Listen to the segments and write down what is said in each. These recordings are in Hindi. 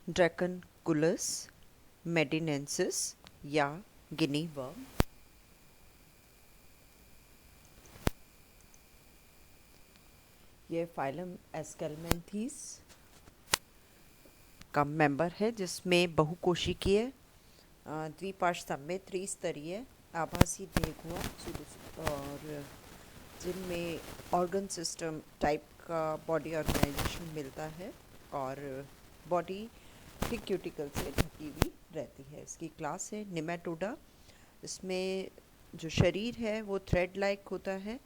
ड्रैकनकुलस मेडिनेंसिस या गिनी वर्म। ये फाइलम एस्केलमेंथीस का मेंबर है, जिसमें बहुकोशिकीय द्विपार्श्वसममित त्रिस्तरीय आभासी देह हुआ और जिनमें ऑर्गन सिस्टम टाइप का बॉडी ऑर्गेनाइजेशन मिलता है और बॉडी थिक क्यूटिकल से ढकी हुई रहती है। इसकी क्लास है निमेटोडा। इसमें जो शरीर है वो थ्रेड लाइक होता है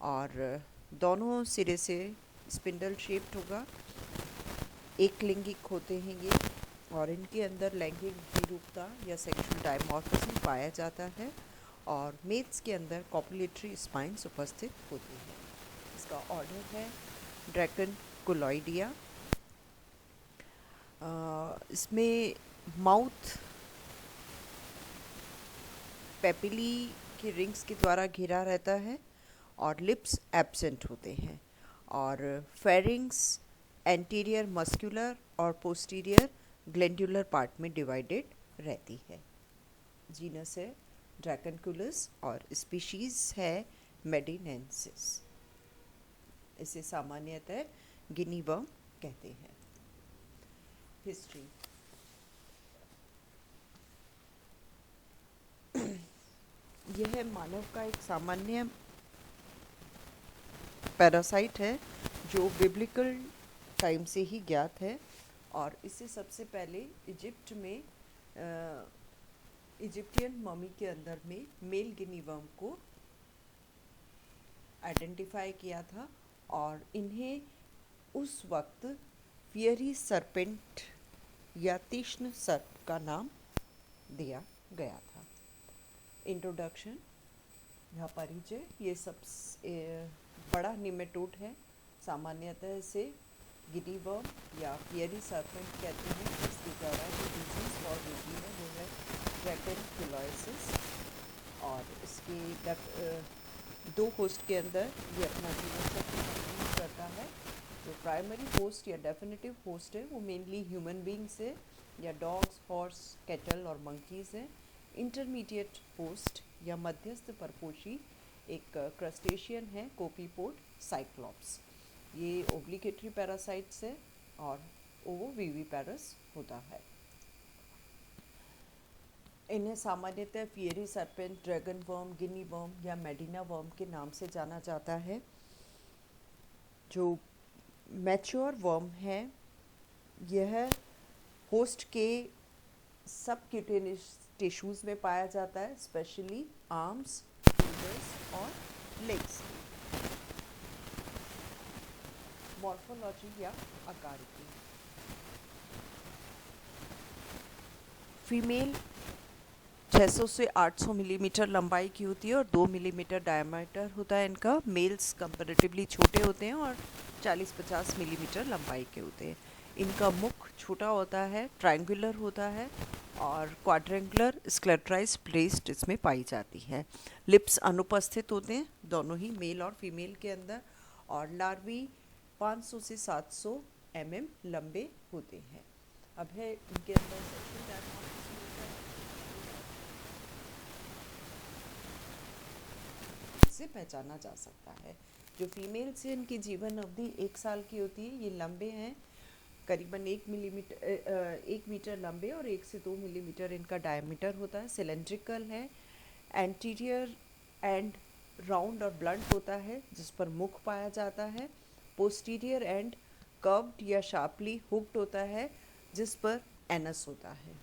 और दोनों सिरे से स्पिंडल शेप्ड होगा। एक लिंगिक होते हैं ये और इनके अंदर लैंगिक विरूपता या सेक्सुअल डायमॉर्फिज्म पाया जाता है और मेल्स के अंदर कॉपुलेटरी स्पाइन्स उपस्थित होती है। इसका ऑर्डर है ड्रैकनकुलॉइडिया। इसमें माउथ पेपिली के रिंग्स के द्वारा घिरा रहता है और लिप्स एब्सेंट होते हैं और फेरिंग्स एंटीरियर मस्कुलर और पोस्टीरियर ग्लैंडुलर पार्ट में डिवाइडेड रहती है। जीनस है ड्रैकनकुलस और स्पीशीज़ है मेडिनेंसिस। इसे सामान्यतः गिनी वर्म कहते हैं। हिस्ट्री। यह मानव का एक सामान्य पैरासाइट है जो बिब्लिकल टाइम से ही ज्ञात है और इसे सबसे पहले इजिप्ट में इजिप्टियन ममी के अंदर में मेल गिनी वर्म को आइडेंटिफाई किया था और इन्हें उस वक्त फियरी सरपेंट या तीक्ष्ण सर्प का नाम दिया गया था। इंट्रोडक्शन या परिचय। ये सबसे बड़ा निमेटोड है। सामान्यतः इसे गिनी वर्म या फियरी सरपेंट कहते हैं। इसके द्वारा जो डिजीज और रोगी है वो है ड्रैकनकुलोसिस और इसके दो होस्ट के अंदर ये अपना जीवन चक्र कंप्लीट करता है। जो प्राइमरी होस्ट या डेफिनेटिव होस्ट है वो मेनली ह्यूमन बींग्स है या डॉग्स, हॉर्स, कैटल और मंकीज़ हैं। इंटरमीडिएट होस्ट या मध्यस्थ परपोषी एक क्रस्टेशियन है कोपीपोड साइक्लॉप्स। ये ओब्लिगेटरी पैरासाइट्स है और ओवोविविपेरस होता है। इन्हें सामान्यतः फियरी सरपेंट, ड्रैगन वर्म, गिनी वर्म या मेडिना वर्म के नाम से जाना जाता है। जो मैच्योर वर्म है यह होस्ट के सबक्यूटेनियस टिश्यूज़ में पाया जाता है, स्पेशली आर्म्स, फिंगर्स और लेग्स। मॉर्फोलॉजी या आकारिकी। फीमेल 600 से 800 मिलीमीटर लंबाई की होती है और 2 मिलीमीटर डायमीटर होता है इनका। मेल्स कंपैरेटिवली छोटे होते हैं और 40-50 मिलीमीटर लंबाई के होते हैं। इनका मुख छोटा होता है, ट्रायंगुलर होता है और क्वाड्रेंगुलर स्क्लेराइज्ड प्लेस्ट इसमें पाई जाती है। लिप्स अनुपस्थित होते हैं दोनों ही मेल और फीमेल के अंदर और लार्वी 500 से 700 लंबे होते हैं। अब है इनके अंदर सेक्शुअल डायमॉर्फिज्म से पहचाना जा सकता है। जो फीमेल से इनकी जीवन अवधि 1 साल की होती है, ये लंबे हैं, करीबन 1 मीटर लंबे और 1 से 2 मिलीमीटर इनका डायमीटर होता है। सिलेंड्रिकल है, एंटीरियर एंड राउंड और ब्लंट होता है जिस पर मुख पाया जाता है। पोस्टीरियर एंड कर्व्ड या शार्पली हुक्ड होता है जिस पर एनस होता है।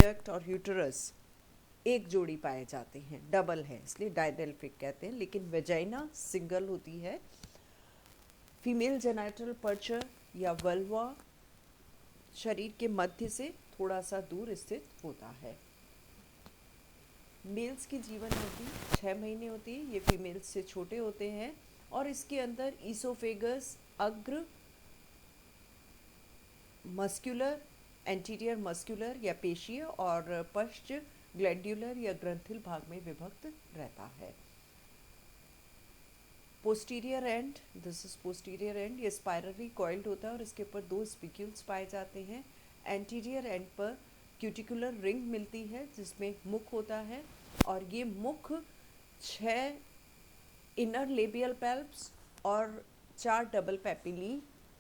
डक्ट और यूटरस एक जोड़ी पाए जाते हैं, डबल है इसलिए डायडेल्फिक कहते हैं, लेकिन वेजाइना सिंगल होती है। फीमेल जेनाइटल पर्चर या वल्वा शरीर के मध्य से थोड़ा सा दूर स्थित होता है। मेल्स की जीवन अवधि 6 महीने होती है, ये फीमेल्स से छोटे होते हैं और इसके अंदर ईसोफेगस, अग्र मस्कुलर, एंटीरियर मस्कुलर या पेशीय और पश्च ग्लैंडुलर या ग्रंथिल भाग में विभक्त रहता है। Posterior and, this is posterior and, ये स्पाइरली कॉइल्ड होता है और इसके ऊपर 2 स्पिक्यूल्स पाए जाते हैं। एंटीरियर एंड पर क्यूटिकुलर रिंग मिलती है जिसमें मुख होता है, और ये मुख 6 इनर लेबियल पैल्प्स और 4 डबल पेपिली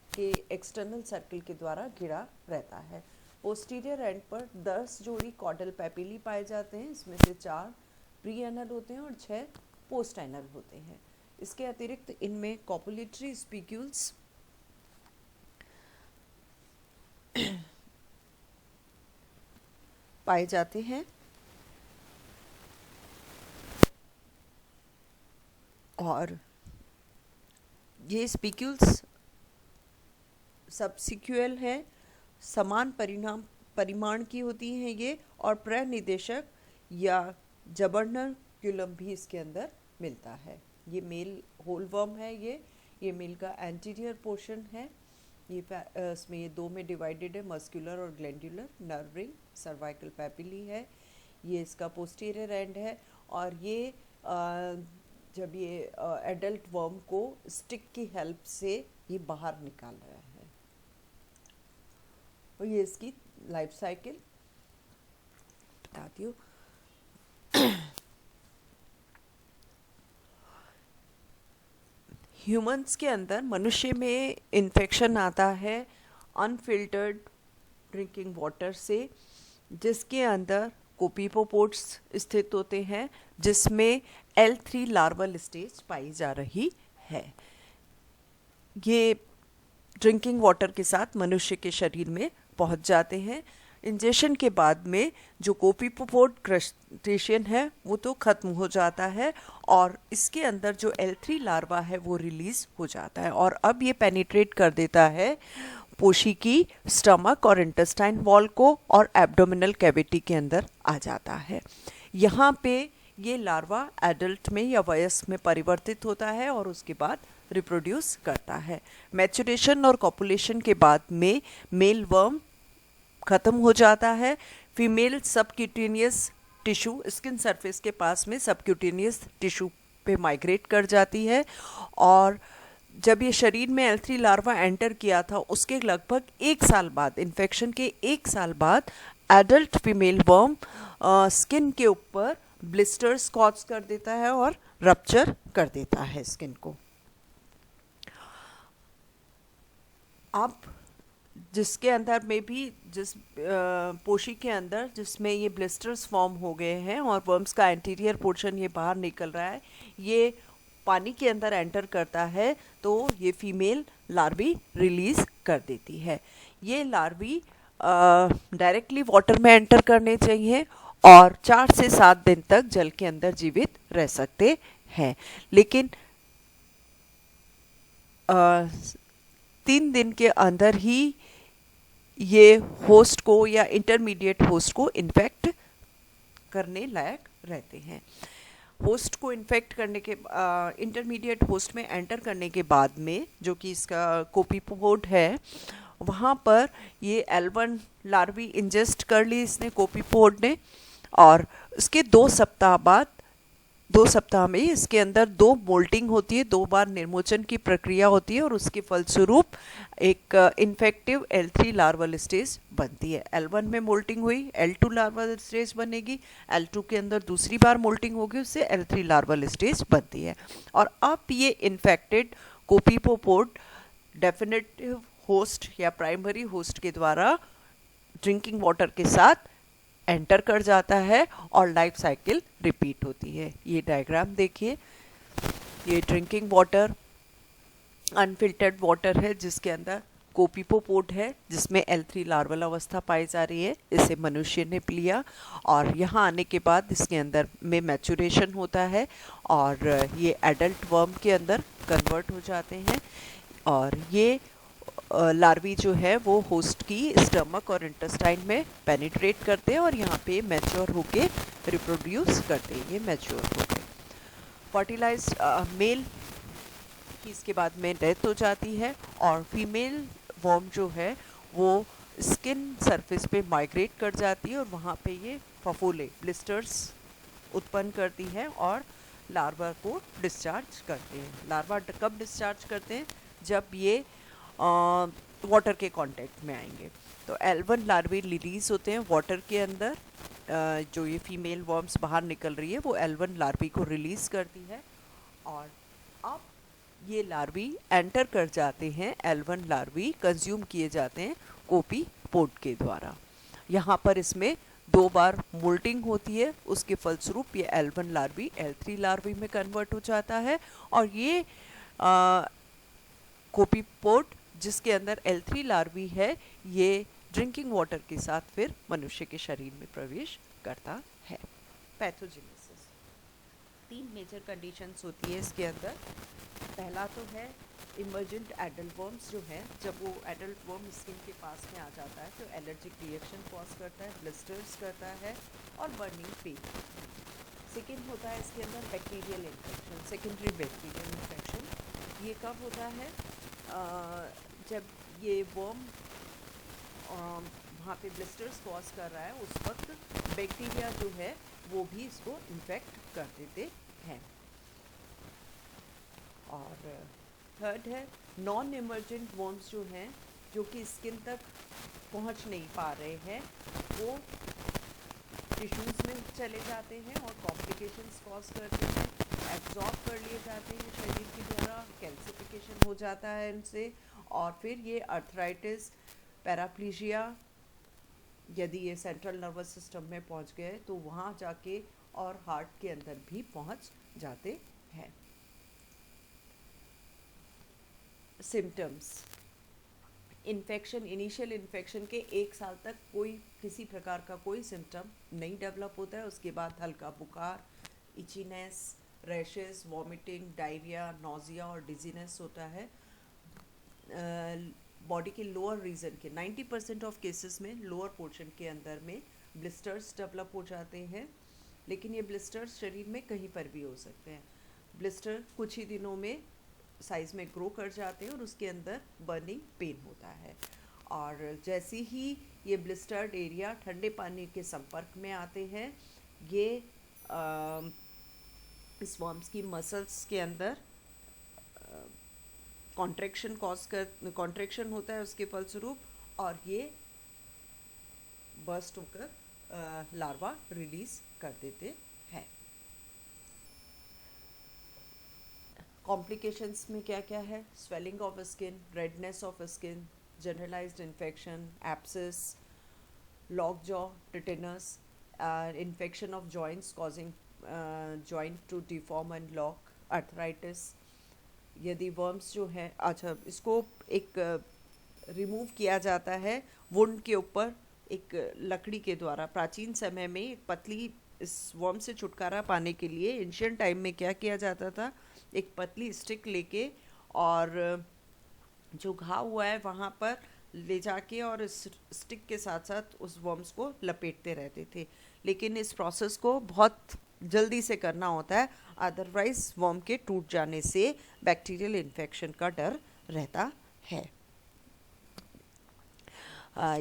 के एक्सटर्नल सर्कल के द्वारा घिरा रहता है। पोस्टीरियर एंड पर 10 जोड़ी कॉर्डल पेपिली पाए जाते हैं, इसमें से 4 प्री एनल होते हैं और 6 पोस्ट एनल होते हैं। इसके अतिरिक्त इनमें कॉपुलेटरी स्पिक्यूल्स पाए जाते हैं, और ये स्पिक्यूल्स सबसिक्यूअल है, समान परिमाण की होती हैं ये, और प्रनिदेशक या जबर्नक्यूलम भी इसके अंदर मिलता है। ये मेल होलवर्म है, ये मेल का एंटीरियर पोर्शन है। ये इसमें ये 2 में डिवाइडेड है, मस्कुलर और glandular, nerve ring, cervical papillae है। ये इसका पोस्टीरियर एंड है, और ये जब ये एडल्ट वर्म को स्टिक की हेल्प से ये बाहर निकाल रहा है। और ये इसकी लाइफ साइकिल बताती हूँ। ह्यूमंस के अंदर, मनुष्य में इन्फेक्शन आता है अनफिल्टर्ड ड्रिंकिंग वाटर से, जिसके अंदर कोपीपोपोड्स स्थित होते हैं, जिसमें L3 लार्वल स्टेज पाई जा रही है। ये ड्रिंकिंग वाटर के साथ मनुष्य के शरीर में पहुंच जाते हैं। इंजेक्शन के बाद में जो कोपीपोपोड क्रस्टेशियन है वो तो खत्म हो जाता है, और इसके अंदर जो L3 लार्वा है वो रिलीज हो जाता है, और अब ये पेनिट्रेट कर देता है पोषी की स्टमक और इंटेस्टाइन वॉल को, और एब्डोमिनल कैविटी के अंदर आ जाता है। यहाँ पे ये लार्वा एडल्ट में या वयस्क में परिवर्तित होता है और उसके बाद रिप्रोड्यूस करता है। मैचुरेशन और कॉपुलेशन के बाद में मेल वर्म खत्म हो जाता है। Female subcutaneous tissue, skin surface के पास में सबक्यूटेनियस टिश्यू पे माइग्रेट कर जाती है, और जब ये शरीर में L3 लार्वा एंटर किया था उसके लगभग 1 साल बाद, इन्फेक्शन के 1 साल बाद, एडल्ट फीमेल वर्म स्किन के ऊपर ब्लिस्टर्स कॉज कर देता है और रप्चर कर देता है स्किन को। अब जिसके अंदर में भी, जिस पोशी के अंदर जिसमें ये ब्लिस्टर्स फॉर्म हो गए हैं और वर्म्स का एंटीरियर पोर्शन ये बाहर निकल रहा है, ये पानी के अंदर एंटर करता है तो ये फीमेल लार्वी रिलीज कर देती है। ये लार्वी डायरेक्टली वाटर में एंटर करने चाहिए और 4 से 7 दिन तक जल के अंदर जीवित रह सकते हैं, लेकिन 3 दिन के अंदर ही ये होस्ट को या इंटरमीडिएट होस्ट को इन्फेक्ट करने लायक रहते हैं। होस्ट को इन्फेक्ट करने के इंटरमीडिएट होस्ट में एंटर करने के बाद में, जो कि इसका कोपीपोड है, वहाँ पर ये L1 लार्वी इंजेस्ट कर ली इसने, कोपीपोड ने, और इसके 2 सप्ताह बाद, 2 सप्ताह में इसके अंदर 2 मोल्टिंग होती है, 2 बार निर्मोचन की प्रक्रिया होती है और उसके फलस्वरूप एक इन्फेक्टिव L3 लार्वल स्टेज बनती है। L1 में मोल्टिंग हुई, L2 लार्वल स्टेज बनेगी, L2 के अंदर दूसरी बार मोल्टिंग होगी, उससे L3 लार्वल स्टेज बनती है। और अब ये इन्फेक्टेड कोपीपोड डेफिनेटिव होस्ट या प्राइमरी होस्ट के द्वारा ड्रिंकिंग वाटर के साथ एंटर कर जाता है और लाइफ साइकिल रिपीट होती है। ये डायग्राम देखिए, ये ड्रिंकिंग वाटर अनफिल्टर्ड वाटर है जिसके अंदर कोपीपोड है, जिसमें L3 लार्वल अवस्था पाई जा रही है, इसे मनुष्य ने पी लिया और यहाँ आने के बाद इसके अंदर में मैचुरेशन होता है और ये एडल्ट वर्म के अंदर कन्वर्ट हो जाते हैं और ये लार्वी जो है वो होस्ट की स्टमक और इंटेस्टाइन में पेनिट्रेट करते हैं और यहाँ पे मैच्योर होके रिप्रोड्यूस करते हैं। ये मैच्योर होते हैं। फर्टिलाइज्ड मेल की इसके बाद में डेथ हो जाती है और फीमेल वर्म जो है वो स्किन सरफेस पे माइग्रेट कर जाती है और वहाँ पे ये फफोले ब्लिस्टर्स उत्पन्न करती है और लार्वा को डिस्चार्ज करते हैं। लार्वा कब डिस्चार्ज करते हैं? जब ये वाटर के कांटेक्ट में आएंगे। तो L1 लार्वे रिलीज होते हैं वाटर के अंदर। जो ये फीमेल वर्म्स बाहर निकल रही है वो L1 लार्वी को रिलीज करती है, और अब ये लार्वी एंटर कर जाते हैं, L1 लार्वी कंज्यूम किए जाते हैं कोपी पोड के द्वारा। यहाँ पर इसमें 2 बार मोल्टिंग होती है, उसके फलस्वरूप ये L1 लार्वी L3 लार्वी में कन्वर्ट हो जाता है, और ये कोपी पोड जिसके अंदर L3 लार्वी है, ये ड्रिंकिंग वाटर के साथ फिर मनुष्य के शरीर में प्रवेश करता है। पैथोजेनेसिस 3 मेजर कंडीशंस होती है इसके अंदर। पहला तो है इमर्जेंट एडल्ट वर्म्स जो है, जब वो एडल्ट वर्म स्किन के पास में आ जाता है तो एलर्जिक रिएक्शन कॉज करता है, ब्लिस्टर्स करता है और बर्निंग पेन। सेकेंड होता है इसके अंदर bacterial infection, secondary bacterial infection. ये कब होता है? जब ये वर्म वहाँ पे ब्लिस्टर्स कॉज कर रहा है, उस वक्त बैक्टीरिया जो है वो भी इसको इन्फेक्ट कर देते हैं। और थर्ड है नॉन इमर्जेंट वर्म्स जो हैं, जो कि स्किन तक पहुँच नहीं पा रहे हैं, वो टिश्यूज़ में चले जाते हैं और कॉम्प्लिकेशंस कॉज करते हैं, एब्जॉर्ब कर लिए जाते हैं शरीर के द्वारा, कैल्सिफिकेशन हो जाता है इनसे, और फिर ये अर्थराइटिस, पैराप्लीजिया, यदि ये सेंट्रल नर्वस सिस्टम में पहुंच गए तो वहाँ जाके और हार्ट के अंदर भी पहुंच जाते हैं। सिम्टम्स: इन्फेक्शन, इनिशियल इन्फेक्शन के 1 साल तक कोई किसी प्रकार का कोई सिम्टम नहीं डेवलप होता है। उसके बाद हल्का बुखार, itchiness, rashes, vomiting, diarrhoea, nausea और डिजीनेस होता है। बॉडी के लोअर रीजन के 90% ऑफ केसेस में लोअर पोर्शन के अंदर में ब्लिस्टर्स डेवलप हो जाते हैं, लेकिन ये ब्लिस्टर्स शरीर में कहीं पर भी हो सकते हैं। ब्लिस्टर कुछ ही दिनों में साइज़ में ग्रो कर जाते हैं और उसके अंदर बर्निंग पेन होता है। और जैसे ही ये ब्लिस्टर्ड एरिया ठंडे पानी के संपर्क में आते हैं, ये इस वर्म्स की मसल्स के अंदर कॉन्ट्रैक्शन होता है उसके फलस्वरूप, और ये बर्स्ट होकर लार्वा रिलीज कर देते हैं। कॉम्प्लिकेशंस में क्या क्या है? Swelling of skin, redness of skin, generalised infection, sepsis, lockjaw, tetanus, infection of joints causing joint to deform and lock, arthritis. यदि वर्म्स जो है, अच्छा, इसको एक रिमूव किया जाता है वुंड के ऊपर एक लकड़ी के द्वारा। प्राचीन समय में एक पतली, इस वर्म से छुटकारा पाने के लिए एंशियंट टाइम में क्या किया जाता था, एक पतली स्टिक लेके और जो घाव हुआ है वहाँ पर ले जाके और इस स्टिक के साथ साथ उस वर्म्स को लपेटते रहते थे। लेकिन इस प्रोसेस को बहुत जल्दी से करना होता है, अदरवाइज वर्म के टूट जाने से बैक्टीरियल इन्फेक्शन का डर रहता है।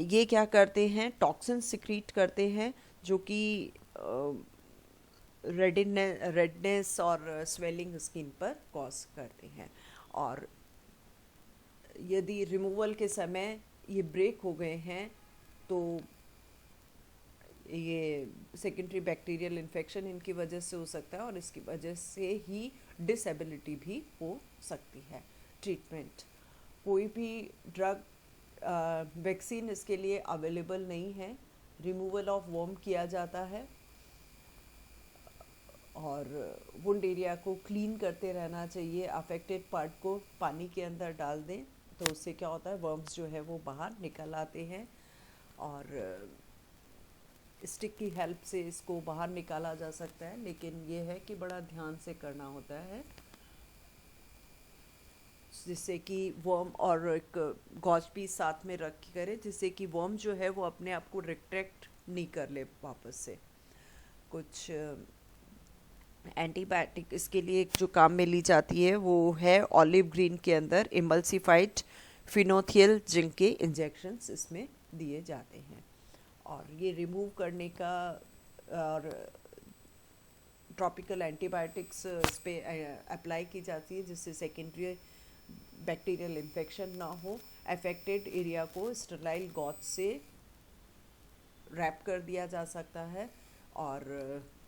ये क्या करते हैं? टॉक्सिन सिक्रीट करते हैं जो कि रेडनेस और स्वेलिंग स्किन पर कॉज करते हैं। और यदि रिमूवल के समय ये ब्रेक हो गए हैं तो ये सेकेंडरी बैक्टीरियल इन्फेक्शन इनकी वजह से हो सकता है और इसकी वजह से ही डिसेबिलिटी भी हो सकती है। ट्रीटमेंट: कोई भी ड्रग, वैक्सीन इसके लिए अवेलेबल नहीं है। रिमूवल ऑफ वर्म किया जाता है और वुंड एरिया को क्लीन करते रहना चाहिए। अफेक्टेड पार्ट को पानी के अंदर डाल दें तो उससे क्या होता है, वर्म्स जो है वो बाहर निकल आते हैं और स्टिक की हेल्प से इसको बाहर निकाला जा सकता है। लेकिन ये है कि बड़ा ध्यान से करना होता है जिससे कि वर्म, और एक गॉज पीस साथ में रख के करें जिससे कि वर्म जो है वो अपने आप को रिट्रैक्ट नहीं कर ले वापस से। कुछ एंटीबायोटिक इसके लिए जो काम में ली जाती है वो है ऑलिव ग्रीन के अंदर इमल्सिफाइड फिनोथियल जिंक के इंजेक्शंस इसमें दिए जाते हैं। और ये रिमूव करने का और ट्रॉपिकल एंटीबायोटिक्स इस पे अप्लाई की जाती है, जिससे सेकेंडरी बैक्टीरियल इन्फेक्शन ना हो। अफेक्टेड एरिया को स्टरलाइल गॉज से रैप कर दिया जा सकता है। और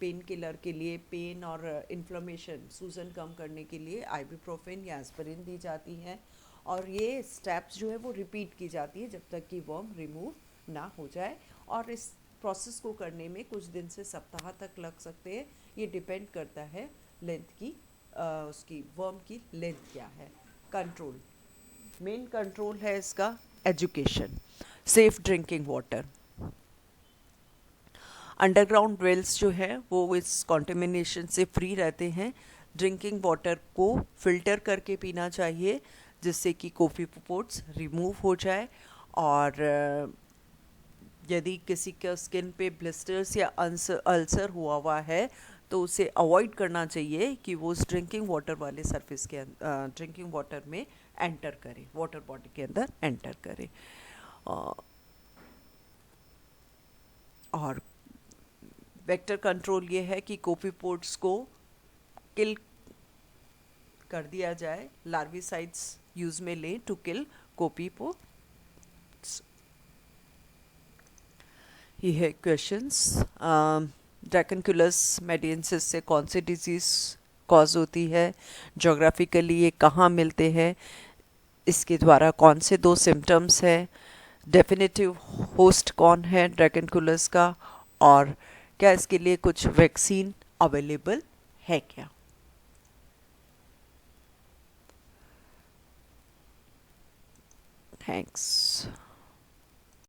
पेन किलर के लिए, पेन और इन्फ्लेमेशन, सूजन कम करने के लिए आइबुप्रोफेन या एस्पिरिन दी जाती हैं। और ये स्टेप्स जो है वो रिपीट की जाती है जब तक कि वर्म रिमूव ना हो जाए। और इस प्रोसेस को करने में कुछ दिन से सप्ताह तक लग सकते हैं। ये डिपेंड करता है लेंथ की, उसकी वर्म की लेंथ क्या है। कंट्रोल, मेन कंट्रोल है इसका education. Safe drinking water, underground wells जो है वो इस कॉन्टेमिनेशन से फ्री रहते हैं। ड्रिंकिंग वाटर को फिल्टर करके पीना चाहिए, जिससे कि कोफीपोड्स रिमूव हो जाए। और यदि किसी का स्किन पे ब्लिस्टर्स या अल्सर हुआ है तो उसे अवॉइड करना चाहिए कि वो उस ड्रिंकिंग वाटर वाले सरफेस के ड्रिंकिंग वाटर में एंटर करे, वाटर बॉडी के अंदर एंटर करे। और वेक्टर कंट्रोल ये है कि कोफीपोड्स को किल कर दिया जाए, लार्विसाइड्स यूज में लें टू किल कोफीपोड्स। ये है क्वेश्चंस। ड्रैकेंकुलस मेडिएंसिस से कौन सी डिजीज कॉज होती है, जोग्राफिकली ये कहाँ मिलते हैं, इसके द्वारा कौन से 2 सिम्टम्स हैं, डेफिनेटिव होस्ट कौन है ड्रैकेंकुलस का, और क्या इसके लिए कुछ वैक्सीन अवेलेबल है क्या। थैंक्स।